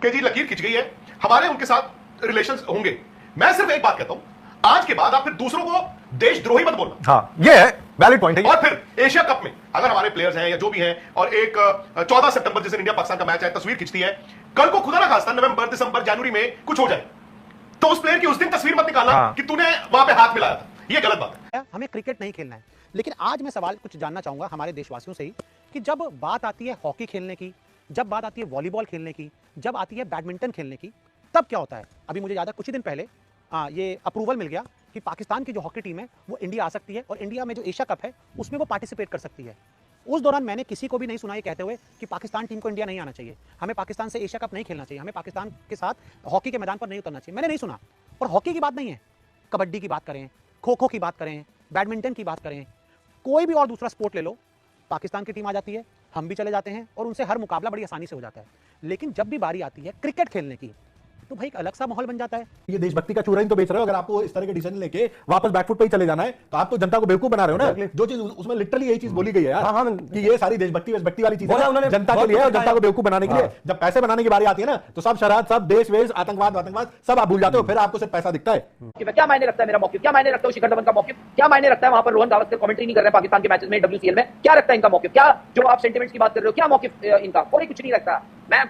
कि जी लकीर खिंच गई है, हमारे उनके साथ रिलेशंस होंगे। मैं सिर्फ एक बात कहता हूं, आज के बाद आप फिर दूसरों को देशद्रोही मत बोलना। हाँ, ये है वैलिड पॉइंट है। और फिर एशिया कप में अगर हमारे प्लेयर्स हैं या जो भी हैं और एक 14 सितंबर जिस दिन इंडिया पाकिस्तान का मैच है तस्वीर खिंचती है, कल को खुदा ना खास्ता नवंबर दिसंबर जनवरी में कुछ हो जाए तो उस प्लेयर की उस दिन तस्वीर मत निकालना कि तूने वहां पे हाथ मिलाया था। ये गलत बात है। हमें क्रिकेट नहीं खेलना है। लेकिन आज मैं सवाल कुछ जानना चाहूंगा हमारे देशवासियों से ही कि जब बात आती है हॉकी खेलने की, जब बात आती है वॉलीबॉल खेलने की, जब आती है बैडमिंटन खेलने की, तब क्या होता है? अभी मुझे याद है कुछ ही दिन पहले ये अप्रूवल मिल गया कि पाकिस्तान की जो हॉकी टीम है वो इंडिया आ सकती है और इंडिया में जो एशिया कप है उसमें वो पार्टिसिपेट कर सकती है। उस दौरान मैंने किसी को भी नहीं सुना ये कहते हुए कि पाकिस्तान टीम को इंडिया नहीं आना चाहिए, हमें पाकिस्तान से एशिया कप नहीं खेलना चाहिए, हमें पाकिस्तान के साथ हॉकी के मैदान पर नहीं उतरना चाहिए। मैंने नहीं सुना। और हॉकी की बात नहीं है, कबड्डी की बात करें, खो खो की बात करें, बैडमिंटन की बात करें, कोई भी और दूसरा स्पोर्ट ले लो, पाकिस्तान की टीम आ जाती है, हम भी चले जाते हैं और उनसे हर मुकाबला बड़ी आसानी से हो जाता है। लेकिन जब भी बारी आती है क्रिकेट खेलने की तो भाई एक अलग सा माहौल बन जाता है। ये देशभक्ति का चूरा ही तो बेच रहे हो। अगर आपको इस तरह के डिसीजन लेके वापस बैकफुट पे ही चले जाना है तो आप तो जनता को बेवकूफ बना रहे हो ना। जो चीज उसमें लिटरली यही चीज बोली गई है यार, कि ये सारी देशभक्ति वाली चीज है जनता के लिए और जनता को बेवकूफ बनाने के लिए। जब पैसे बनाने की बारी आती है ना तो सब शराब, सब देश वेश, आतंकवाद सब आप भूल जाते हो। फिर आपको सिर्फ पैसा दिखता है। क्या मायने रखता है मेरा मौकिफ, क्या मायने रखता है शिखर धवन का मौकिफ, क्या मायने रखता है वहां पर रोहन गावस्कर कमेंट्री नहीं कर रहे हैं पाकिस्तान के मैचेस में, WCL में, क्या रखता है इनका मौकिफ? क्या जो आप सेंटिमेंट्स की बात कर रहे हो, क्या मौकिफ इनका? कोई कुछ नहीं रखता। मैं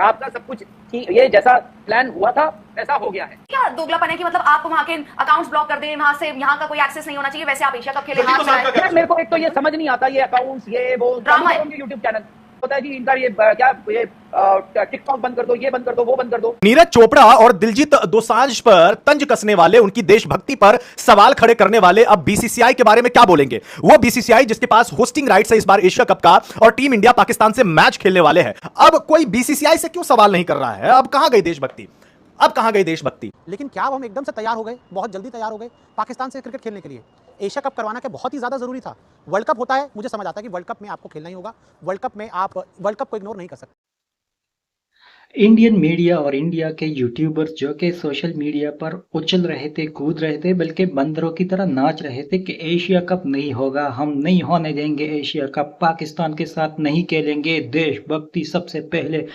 आपका सब कुछ ये जैसा प्लान हुआ था वैसा हो गया है। क्या दोगलापन है कि मतलब आप वहाँ के अकाउंट्स ब्लॉक कर दें, वहाँ से यहाँ का कोई एक्सेस नहीं होना चाहिए, वैसे आप एशिया कप खेले हाथ मेरे को एक तो ये समझ नहीं आता, ये अकाउंट्स ये वो ड्रामा है। यूट्यूब चैनल होता है जी इनका, ये क्या ये टिकटॉक बंद कर दो, ये बंद कर दो, वो बंद कर दो। नीरज चोपड़ा और दिलजीत दोसांझ पर तंज कसने वाले, उनकी देशभक्ति पर सवाल खड़े करने वाले अब बीसीसीआई के बारे में क्या बोलेंगे? वो बीसीसीआई जिसके पास होस्टिंग राइट्स है इस बार एशिया कप का और टीम इंडिया पाकिस्तान से मैच खेलने वाले हैं। अब कोई बीसीसीआई से क्यों सवाल नहीं कर रहा है? अब कहां गई देशभक्ति? अब कहां गई देशभक्ति? लेकिन क्या अब हम एकदम से तैयार हो गए, बहुत जल्दी तैयार हो गए पाकिस्तान से क्रिकेट खेलने के लिए? एशिया कप करवाना क्या बहुत ही ज़्यादा ज़रूरी था? वर्ल्ड कप होता है, मुझे समझ आता है कि वर्ल्ड कप में आपको खेलना ही होगा, वर्ल्ड कप में आप वर्ल्ड कप को इग्नोर नहीं कर सकते। इंडियन मीडिया और इंडिया के यूट्यूबर्स जो कि सोशल मीडिया पर उछल रहे थे, कूद रहे थे, बल्कि बंदरों की तरह नाच रहे थे कि एशिया कप नहीं होगा, हम नहीं होने देंगे एशिया कप, पाकिस्तान के साथ नहीं खेलेंगे, देशभक्ति सबसे पहले,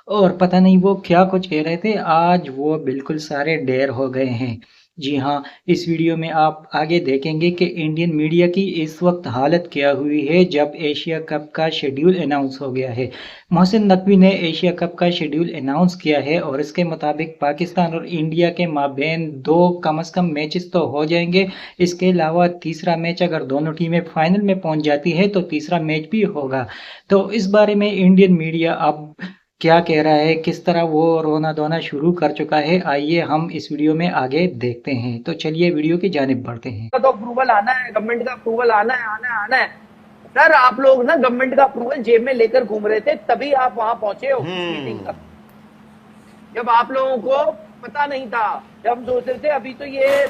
और पता नहीं वो क्या कुछ कह रहे थे। आज वो बिल्कुल सारे ढेर हो गए हैं। जी हाँ, इस वीडियो में आप आगे देखेंगे कि इंडियन मीडिया की इस वक्त हालत क्या हुई है जब एशिया कप का शेड्यूल अनाउंस हो गया है। मोहसिन नकवी ने एशिया कप का शेड्यूल अनाउंस किया है और इसके मुताबिक पाकिस्तान और इंडिया के माबेन दो कम से कम मैचेस तो हो जाएंगे। इसके अलावा तीसरा मैच अगर दोनों टीमें फाइनल में पहुंच जाती है तो तीसरा मैच भी होगा। तो इस बारे में इंडियन मीडिया अब क्या कह रहा है, किस तरह वो रोना धोना शुरू कर चुका है, आइए हम इस वीडियो में आगे देखते हैं। तो चलिए वीडियो की जानिब बढ़ते हैं। तो अप्रूवल आना है, गवर्नमेंट का अप्रूवल आना है। सर आप लोग ना गवर्नमेंट का अप्रूवल जेब में लेकर घूम रहे थे, तभी आप वहां पहुंचे हो मीटिंग तक। जब आप लोगों को पता नहीं था, जब हम सोच रहे थे अभी तो ये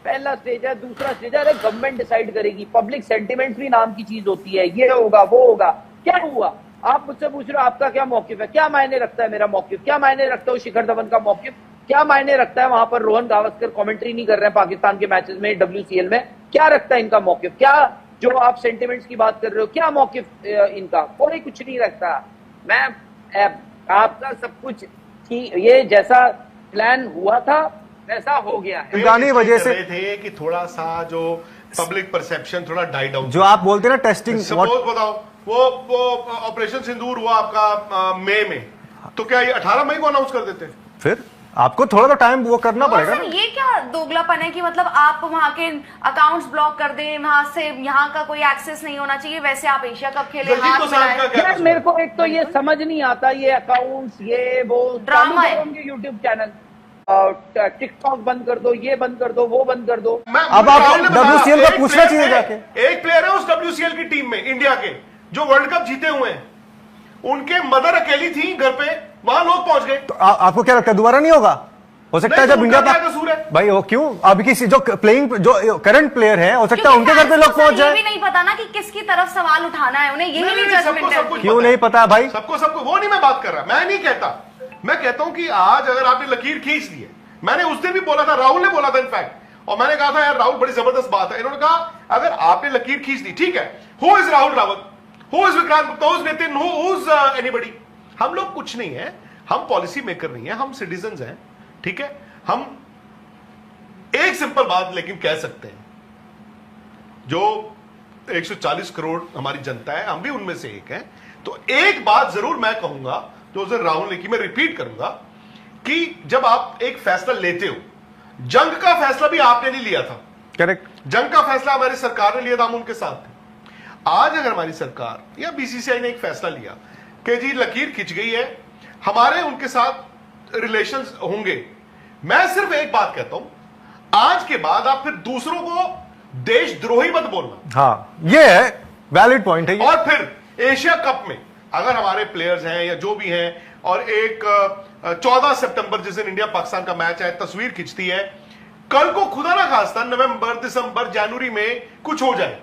पहला स्टेज है, दूसरा स्टेज है, अरे गवर्नमेंट डिसाइड करेगी, पब्लिक सेंटिमेंट भी नाम की चीज होती है, ये होगा वो होगा। क्या हुआ? आप मुझसे पूछ रहे हो आपका क्या मौकिफ है, क्या मायने रखता है मेरा मौकिफ, क्या मायने रखता है शिखर धवन का मौकिफ, क्या मायने रखता है वहां पर रोहन गावस्कर कमेंट्री नहीं कर रहे हैं पाकिस्तान के मैचेस में, WCL में, क्या रखता है इनका मौकिफ? क्या जो आप सेंटिमेंट्स की बात कर रहे हो, क्या मौकिफ इनका? कोई कुछ नहीं रखता। मैं आपका सब कुछ ये जैसा प्लान हुआ था वैसा हो गया है। वजह से थे कि थोड़ा सा जो पब्लिक परसेप्शन थोड़ा डाई डाउन, जो आप बोलते हैं ना टेस्टिंग, सपोज बताओ वो ऑपरेशन सिंदूर हुआ आपका मई में, तो क्या ये 18 मई को अनाउंस कर देते? फिर आपको थोड़ा तो टाइम वो करना पड़ेगा। सर ये क्या दोगलापन है कि मतलब आप वहाँ के अकाउंट्स ब्लॉक कर दें, वहाँ से यहाँ का कोई एक्सेस नहीं होना चाहिए, वैसे आप एशिया कप खेले हाथ मिलाएं। मेरे को एक तो ये समझ नहीं आता, ये अकाउंट्स ये वो ड्रामा है। यूट्यूब चैनल, टिकटॉक बंद कर दो, ये बंद कर दो, वो बंद कर दो। अब आप WCL को पूछना चाहिए जाके। एक प्लेयर है उस WCL की टीम में इंडिया के जो वर्ल्ड कप जीते हुए हैं, उनके मदर अकेली थी घर पे, वहां लोग पहुंच गए। तो आपको क्या लगता है दोबारा नहीं होगा? हो सकता है जब इंडिया का कसूर है भाई वो क्यों अभी किसी जो प्लेइंग जो करंट प्लेयर है, हो सकता है उनके घर पे लोग पहुंच जाए। ये भी नहीं पता ना कि किसकी तरफ सवाल उठाना है, उन्हें यही नहीं जजमेंट है। क्यों नहीं पता भाई? सबको वो नहीं, मैं बात कर रहा, मैं नहीं कहता, मैं कहता हूं कि आज अगर आपने लकीर खींच दी है, मैंने उस दिन भी बोला था, राहुल ने बोला था इनफैक्ट, और मैंने कहा था यार राहुल बड़ी जबरदस्त बात है। इन्होंने कहा अगर आपने लकीर खींच दी, ठीक है, who is Rahul Rawat, who is Vikrant Gupta, who is Nitin, who is anybody? हम लोग कुछ नहीं है, हम पॉलिसी मेकर नहीं है, हम सिटीजन हैं, ठीक है। हम एक सिंपल बात लेकिन कह सकते हैं, जो 140 करोड़ हमारी जनता है, हम भी उनमें से एक हैं, तो एक बात जरूर मैं कहूंगा, जो उस दिन राहुल ने की, मैं रिपीट करूंगा कि जब आप एक फैसला लेते हो, जंग का फैसला भी आपने नहीं लिया था, करेक्ट, जंग का फैसला हमारी सरकार ने लिया था, हम उनके साथ थे। आज अगर हमारी सरकार या बीसीसीआई ने एक फैसला लिया कि जी लकीर खिंच गई है, हमारे उनके साथ रिलेशंस होंगे, मैं सिर्फ एक बात कहता हूं, आज के बाद आप फिर दूसरों को देशद्रोही मत बोलना। हाँ, ये है वैलिड पॉइंट है ये। और फिर एशिया कप में अगर हमारे प्लेयर्स हैं या जो भी हैं, और एक 14 सितंबर जिस दिन इंडिया पाकिस्तान का मैच है, तस्वीर खिंचती है, कल को खुदा ना खास्ता नवंबर, दिसंबर, जनवरी में कुछ हो जाए,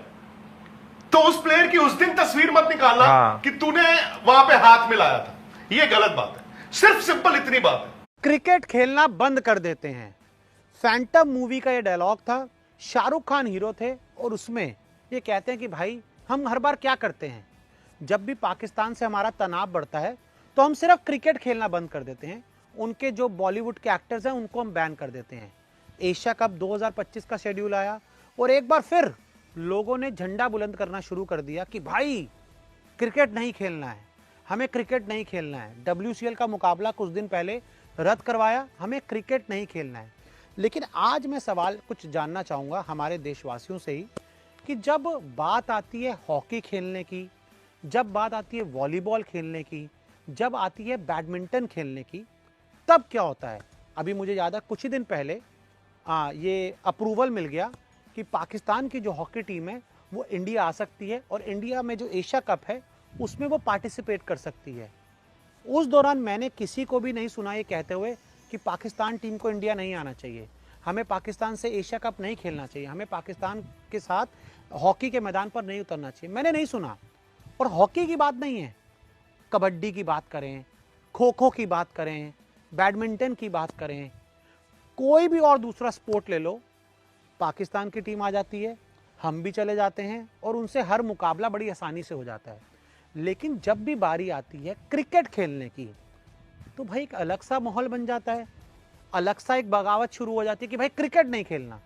तो उस प्लेयर की उस दिन तस्वीर मत निकालना कि तूने वहां पे हाथ मिलाया था, ये गलत बात है। सिर्फ सिंपल इतनी बात है। क्रिकेट खेलना बंद कर देते हैं, फैंटम मूवी का ये डायलॉग था। शाहरुख खान हीरो थे और उसमें ये कहते हैं कि भाई हम हर बार क्या करते हैं, जब भी पाकिस्तान से हमारा तनाव बढ़ता है तो हम सिर्फ क्रिकेट खेलना बंद कर देते हैं, उनके जो बॉलीवुड के एक्टर्स हैं उनको हम बैन कर देते हैं। एशिया कप 2025 का शेड्यूल आया और एक बार फिर लोगों ने झंडा बुलंद करना शुरू कर दिया कि भाई क्रिकेट नहीं खेलना है, हमें क्रिकेट नहीं खेलना है। WCL का मुकाबला कुछ दिन पहले रद्द करवाया, हमें क्रिकेट नहीं खेलना है। लेकिन आज मैं सवाल कुछ जानना चाहूँगा हमारे देशवासियों से ही कि जब बात आती है हॉकी खेलने की, जब बात आती है वॉलीबॉल खेलने की, जब आती है बैडमिंटन खेलने की, तब क्या होता है। अभी मुझे याद है कुछ ही दिन पहले ये अप्रूवल मिल गया कि पाकिस्तान की जो हॉकी टीम है वो इंडिया आ सकती है और इंडिया में जो एशिया कप है उसमें वो पार्टिसिपेट कर सकती है। उस दौरान मैंने किसी को भी नहीं सुना ये कहते हुए कि पाकिस्तान टीम को इंडिया नहीं आना चाहिए, हमें पाकिस्तान से एशिया कप नहीं खेलना चाहिए, हमें पाकिस्तान के साथ हॉकी के मैदान पर नहीं उतरना चाहिए। मैंने नहीं सुना। और हॉकी की बात नहीं है, कबड्डी की बात करें, खो खो की बात करें, बैडमिंटन की बात करें, कोई भी और दूसरा स्पोर्ट ले लो, पाकिस्तान की टीम आ जाती है, हम भी चले जाते हैं और उनसे हर मुकाबला बड़ी आसानी से हो जाता है। लेकिन जब भी बारी आती है क्रिकेट खेलने की तो भाई एक अलग सा माहौल बन जाता है, अलग सा एक बगावत शुरू हो जाती है कि भाई क्रिकेट नहीं खेलना।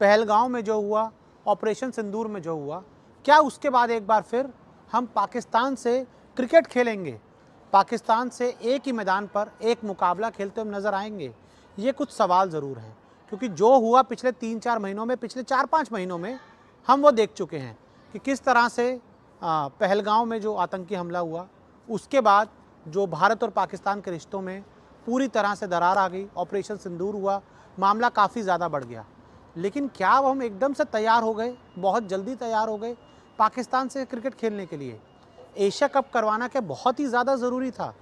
पहलगांव में जो हुआ, ऑपरेशन सिंदूर में जो हुआ, क्या उसके बाद एक बार फिर हम पाकिस्तान से क्रिकेट खेलेंगे, पाकिस्तान से एक ही मैदान पर एक मुकाबला खेलते हुए नज़र आएंगे? ये कुछ सवाल ज़रूर हैं, क्योंकि जो हुआ पिछले 3-4 महीनों में, पिछले 4-5 महीनों में हम वो देख चुके हैं कि किस तरह से पहलगांव में जो आतंकी हमला हुआ, उसके बाद जो भारत और पाकिस्तान के रिश्तों में पूरी तरह से दरार आ गई, ऑपरेशन सिंदूर हुआ, मामला काफ़ी ज़्यादा बढ़ गया। लेकिन क्या अब हम एकदम से तैयार हो गए, बहुत जल्दी तैयार हो गए पाकिस्तान से क्रिकेट खेलने के लिए? एशिया कप करवाना क्या बहुत ही ज़्यादा ज़रूरी था?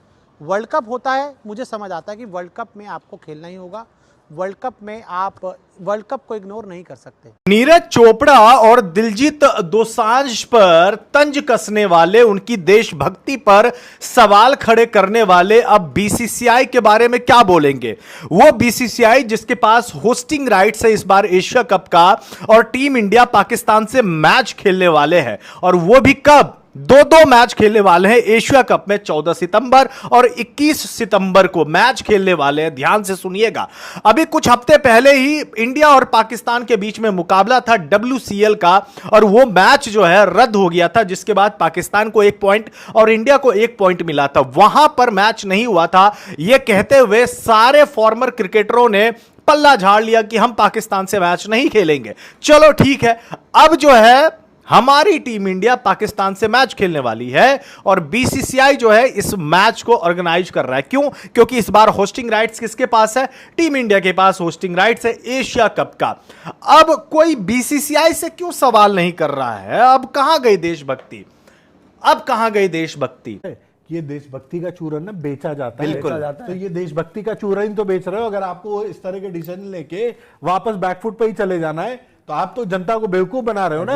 वर्ल्ड कप होता है, मुझे समझ आता है कि वर्ल्ड कप में आपको खेलना ही होगा, वर्ल्ड कप में आप वर्ल्ड कप को इग्नोर नहीं कर सकते। नीरज चोपड़ा और दिलजीत दोसांझ पर तंज कसने वाले, उनकी देशभक्ति पर सवाल खड़े करने वाले अब बीसीसीआई के बारे में क्या बोलेंगे? वो बीसीसीआई जिसके पास होस्टिंग राइट्स है इस बार एशिया कप का, और टीम इंडिया पाकिस्तान से मैच खेलने वाले हैं, और वो भी कब? दो मैच खेलने वाले हैं एशिया कप में। 14 सितंबर और 21 सितंबर को मैच खेलने वाले हैं। ध्यान से सुनिएगा। अभी कुछ हफ्ते पहले ही इंडिया और पाकिस्तान के बीच में मुकाबला था WCL का, और वो मैच जो है रद्द हो गया था, जिसके बाद पाकिस्तान को 1 पॉइंट और इंडिया को 1 पॉइंट मिला था। वहां पर मैच नहीं हुआ था, यह कहते हुए सारे फॉर्मर क्रिकेटरों ने पल्ला झाड़ लिया कि हम पाकिस्तान से मैच नहीं खेलेंगे। चलो ठीक है, अब जो है हमारी टीम इंडिया पाकिस्तान से मैच खेलने वाली है, और बीसीसीआई जो है इस मैच को ऑर्गेनाइज कर रहा है। क्यों? क्योंकि इस बार होस्टिंग राइट्स किसके पास है? टीम इंडिया के पास होस्टिंग राइट्स है एशिया कप का। अब कोई बीसीसीआई से क्यों सवाल नहीं कर रहा है? अब कहां गई देशभक्ति? अब कहां गई देशभक्ति? ये देशभक्ति का चूरन ना बेचा जाता है। बिल्कुल। तो ये देशभक्ति का चूरन तो बेच रहे हो। अगर आपको इस तरह के डिसीजन लेके वापस बैकफुट पे ही चले जाना है, तो आप तो जनता को बेवकूफ बना रहे हो ना।